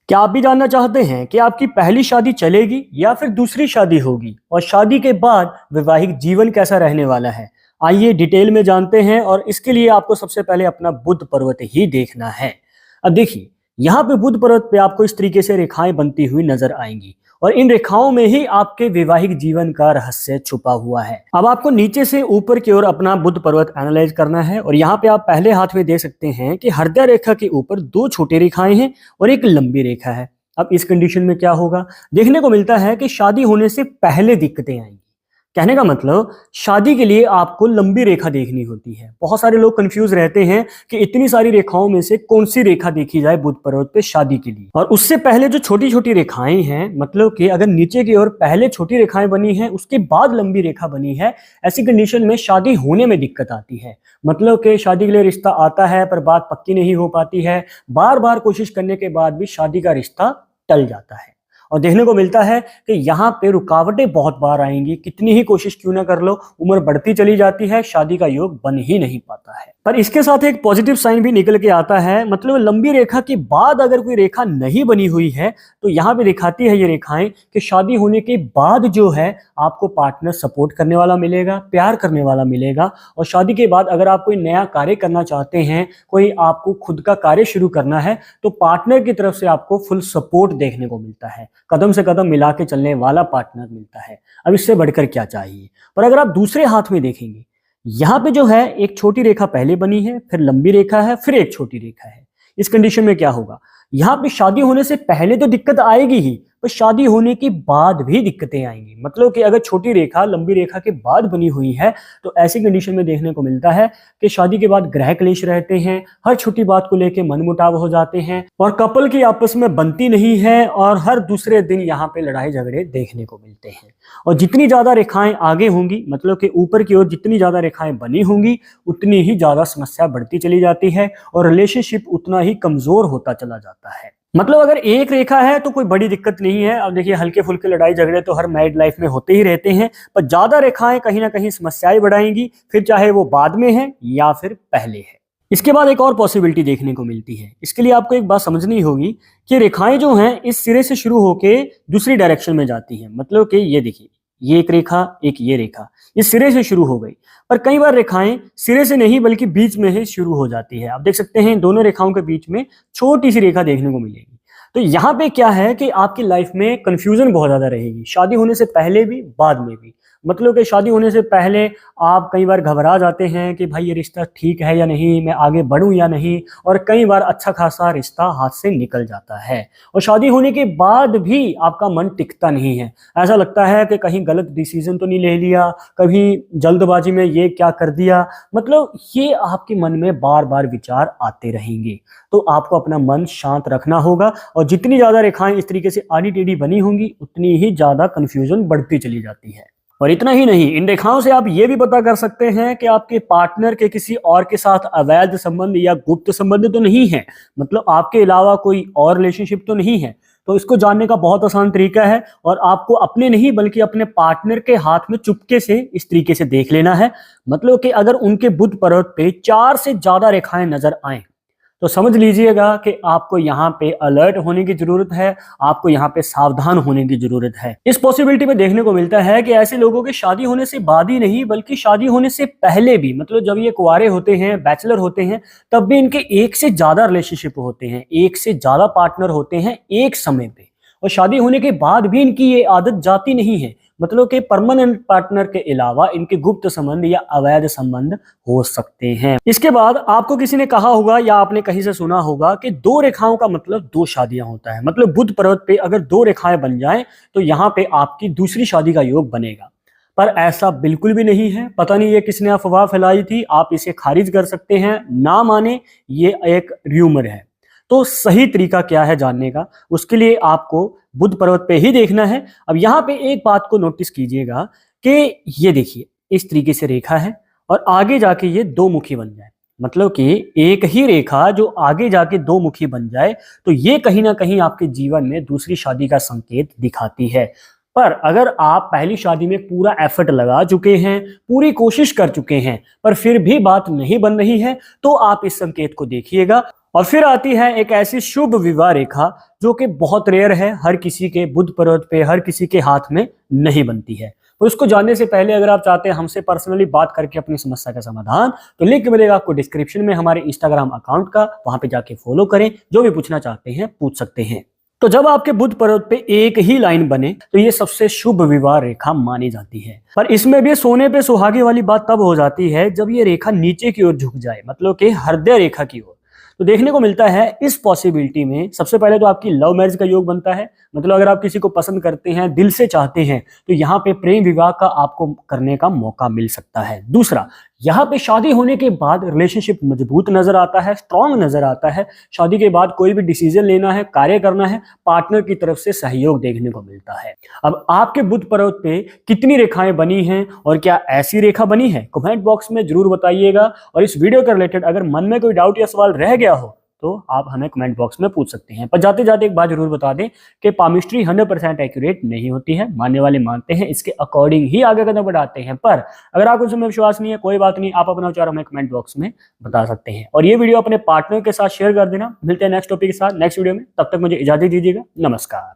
क्या आप भी जानना चाहते हैं कि आपकी पहली शादी चलेगी या फिर दूसरी शादी होगी और शादी के बाद वैवाहिक जीवन कैसा रहने वाला है। आइए डिटेल में जानते हैं और इसके लिए आपको सबसे पहले अपना बुध पर्वत ही देखना है। अब देखिए, यहाँ पे बुध पर्वत पे आपको इस तरीके से रेखाएं बनती हुई नजर आएंगी और इन रेखाओं में ही आपके वैवाहिक जीवन का रहस्य छुपा हुआ है। अब आपको नीचे से ऊपर की ओर अपना बुध पर्वत एनालाइज करना है और यहाँ पे आप पहले हाथ में देख सकते हैं कि हृदय रेखा के ऊपर दो छोटी रेखाएं हैं और एक लंबी रेखा है। अब इस कंडीशन में क्या होगा, देखने को मिलता है कि शादी होने से पहले दिक्कतें आएंगी। कहने का मतलब, शादी के लिए आपको लंबी रेखा देखनी होती है। बहुत सारे लोग कंफ्यूज रहते हैं कि इतनी सारी रेखाओं में से कौन सी रेखा देखी जाए बुध पर्वत पे शादी के लिए। और उससे पहले जो छोटी छोटी रेखाएं हैं, मतलब कि अगर नीचे की ओर पहले छोटी रेखाएं बनी हैं उसके बाद लंबी रेखा बनी है, ऐसी कंडीशन में शादी होने में दिक्कत आती है। मतलब कि शादी के लिए रिश्ता आता है पर बात पक्की नहीं हो पाती है, बार बार कोशिश करने के बाद भी शादी का रिश्ता टल जाता है। और देखने को मिलता है कि यहाँ पे रुकावटें बहुत बार आएंगी, कितनी ही कोशिश क्यों ना कर लो, उम्र बढ़ती चली जाती है, शादी का योग बन ही नहीं पाता है। पर इसके साथ एक पॉजिटिव साइन भी निकल के आता है। मतलब लंबी रेखा के बाद अगर कोई रेखा नहीं बनी हुई है तो यहाँ पे दिखाती है ये रेखाएं कि शादी होने के बाद जो है आपको पार्टनर सपोर्ट करने वाला मिलेगा, प्यार करने वाला मिलेगा। और शादी के बाद अगर आप कोई नया कार्य करना चाहते हैं, कोई आपको खुद का कार्य शुरू करना है, तो पार्टनर की तरफ से आपको फुल सपोर्ट देखने को मिलता है, कदम से कदम मिला के चलने वाला पार्टनर मिलता है। अब इससे बढ़कर क्या चाहिए। पर अगर आप दूसरे हाथ में देखेंगे, यहाँ पे जो है एक छोटी रेखा पहले बनी है, फिर लंबी रेखा है, फिर एक छोटी रेखा है। इस कंडीशन में क्या होगा, यहाँ पे शादी होने से पहले तो दिक्कत आएगी ही, पर शादी होने के बाद भी दिक्कतें आएंगी। मतलब कि अगर छोटी रेखा लंबी रेखा के बाद बनी हुई है तो ऐसी कंडीशन में देखने को मिलता है कि शादी के बाद ग्रह क्लेश रहते हैं, हर छोटी बात को लेकर मनमुटाव हो जाते हैं और कपल की आपस में बनती नहीं है और हर दूसरे दिन यहाँ पे लड़ाई झगड़े देखने को मिलते हैं। और जितनी ज्यादा रेखाएं आगे होंगी, मतलब कि ऊपर की ओर जितनी ज्यादा रेखाएं बनी होंगी, उतनी ही ज्यादा समस्या बढ़ती चली जाती है और रिलेशनशिप उतना ही कमजोर होता चला जाता है। मतलब अगर एक रेखा है तो कोई बड़ी दिक्कत नहीं है। अब देखिए, हल्के फुल्के लड़ाई झगड़े तो हर मैरिड लाइफ में होते ही रहते हैं, पर ज्यादा रेखाएं कहीं ना कहीं समस्याएं बढ़ाएंगी, फिर चाहे वो बाद में है या फिर पहले है। इसके बाद एक और पॉसिबिलिटी देखने को मिलती है। इसके लिए आपको एक बात समझनी होगी कि रेखाएं जो हैं इस सिरे से शुरू होके दूसरी डायरेक्शन में जाती हैं। मतलब कि ये देखिए, ये एक रेखा, एक ये रेखा इस सिरे से शुरू हो गई, पर कई बार रेखाएं सिरे से नहीं बल्कि बीच में ही शुरू हो जाती है। आप देख सकते हैं दोनों रेखाओं के बीच में छोटी सी रेखा देखने को मिलेगी। तो यहाँ पे क्या है कि आपकी लाइफ में कंफ्यूजन बहुत ज्यादा रहेगी, शादी होने से पहले भी बाद में भी। मतलब कि शादी होने से पहले आप कई बार घबरा जाते हैं कि भाई ये रिश्ता ठीक है या नहीं, मैं आगे बढ़ूं या नहीं, और कई बार अच्छा खासा रिश्ता हाथ से निकल जाता है। और शादी होने के बाद भी आपका मन टिकता नहीं है, ऐसा लगता है कि कहीं गलत डिसीजन तो नहीं ले लिया, कभी जल्दबाजी में ये क्या कर दिया। मतलब ये आपके मन में बार बार विचार आते रहेंगे। तो आपको अपना मन शांत रखना होगा और जितनी ज्यादा रेखाएं इस तरीके से आड़ी टेढ़ी बनी होंगी उतनी ही ज्यादा कंफ्यूजन बढ़ती चली जाती है। और इतना ही नहीं, इन रेखाओं से आप ये भी पता कर सकते हैं कि आपके पार्टनर के किसी और के साथ अवैध संबंध या गुप्त संबंध तो नहीं है, मतलब आपके अलावा कोई और रिलेशनशिप तो नहीं है। तो इसको जानने का बहुत आसान तरीका है और आपको अपने नहीं बल्कि अपने पार्टनर के हाथ में चुपके से इस तरीके से देख लेना है। मतलब कि अगर उनके बुध पर्वत पे 4 से ज्यादा रेखाएं नजर आए तो समझ लीजिएगा कि आपको यहाँ पे अलर्ट होने की जरूरत है, आपको यहाँ पे सावधान होने की जरूरत है। इस पॉसिबिलिटी में देखने को मिलता है कि ऐसे लोगों के शादी होने से बाद ही नहीं बल्कि शादी होने से पहले भी, मतलब जब ये कुंवारे होते हैं, बैचलर होते हैं, तब भी इनके एक से ज्यादा रिलेशनशिप होते हैं, एक से ज्यादा पार्टनर होते हैं एक समय पे। और शादी होने के बाद भी इनकी ये आदत जाती नहीं है। मतलब कि परमानेंट पार्टनर के अलावा इनके गुप्त संबंध या अवैध संबंध हो सकते हैं। इसके बाद आपको किसी ने कहा होगा या आपने कहीं से सुना होगा कि 2 रेखाओं का मतलब 2 शादियां होता है। मतलब बुध पर्वत पे अगर 2 रेखाएं बन जाएं तो यहाँ पे आपकी दूसरी शादी का योग बनेगा। पर ऐसा बिल्कुल भी नहीं है। पता नहीं ये किसने अफवाह फैलाई थी, आप इसे खारिज कर सकते हैं, ना माने, ये एक र्यूमर है। तो सही तरीका क्या है जानने का, उसके लिए आपको बुध पर्वत पे ही देखना है। अब यहाँ पे एक बात को नोटिस कीजिएगा कि ये देखिए, इस तरीके से रेखा है और आगे जाके ये 2 मुखी बन जाए। मतलब कि एक ही रेखा जो आगे जाके 2 मुखी बन जाए तो ये कहीं ना कहीं आपके जीवन में दूसरी शादी का संकेत दिखाती है। पर अगर आप पहली शादी में पूरा एफर्ट लगा चुके हैं, पूरी कोशिश कर चुके हैं, पर फिर भी बात नहीं बन रही है, तो आप इस संकेत को देखिएगा और फिर आती है एक ऐसी शुभ विवाह रेखा जो कि बहुत रेयर है, हर किसी के बुध पर्वत पे, हर किसी के हाथ में नहीं बनती है। तो उसको जानने से पहले अगर आप चाहते हैं हमसे पर्सनली बात करके अपनी समस्या का समाधान, तो लिंक मिलेगा आपको डिस्क्रिप्शन में हमारे इंस्टाग्राम अकाउंट का, वहां पे जाके फॉलो करें, जो भी पूछना चाहते हैं पूछ सकते हैं। तो जब आपके बुध पर्वत पे एक ही लाइन बने तो ये सबसे शुभ विवाह रेखा मानी जाती है। पर इसमें भी सोने पे सुहागे वाली बात तब हो जाती है जब ये रेखा नीचे की ओर झुक जाए, मतलब कि हृदय रेखा की ओर। तो देखने को मिलता है इस पॉसिबिलिटी में सबसे पहले तो आपकी लव मैरिज का योग बनता है, मतलब अगर आप किसी को पसंद करते हैं, दिल से चाहते हैं, तो यहाँ पे प्रेम विवाह का आपको करने का मौका मिल सकता है। दूसरा, यहाँ पे शादी होने के बाद रिलेशनशिप मजबूत नजर आता है, स्ट्रांग नजर आता है। शादी के बाद कोई भी डिसीजन लेना है, कार्य करना है, पार्टनर की तरफ से सहयोग देखने को मिलता है। अब आपके बुध पर्वत पे कितनी रेखाएं बनी हैं और क्या ऐसी रेखा बनी है, कमेंट बॉक्स में जरूर बताइएगा। और इस वीडियो के रिलेटेड अगर मन में कोई डाउट या सवाल रह गया हो तो आप हमें कमेंट बॉक्स में पूछ सकते हैं। पर जाते जाते एक बात जरूर बता दें कि पामिस्ट्री 100% एक्यूरेट नहीं होती है, मानने वाले मानते हैं, इसके अकॉर्डिंग ही आगे कदम बढ़ाते हैं। पर अगर आपको उसमें विश्वास नहीं है, कोई बात नहीं, आप अपना विचार हमें कमेंट बॉक्स में बता सकते हैं। और ये वीडियो अपने पार्टनर के साथ शेयर कर देना। मिलते हैं नेक्स्ट टॉपिक के साथ नेक्स्ट वीडियो में, तब तक मुझे इजाजत दीजिएगा। नमस्कार।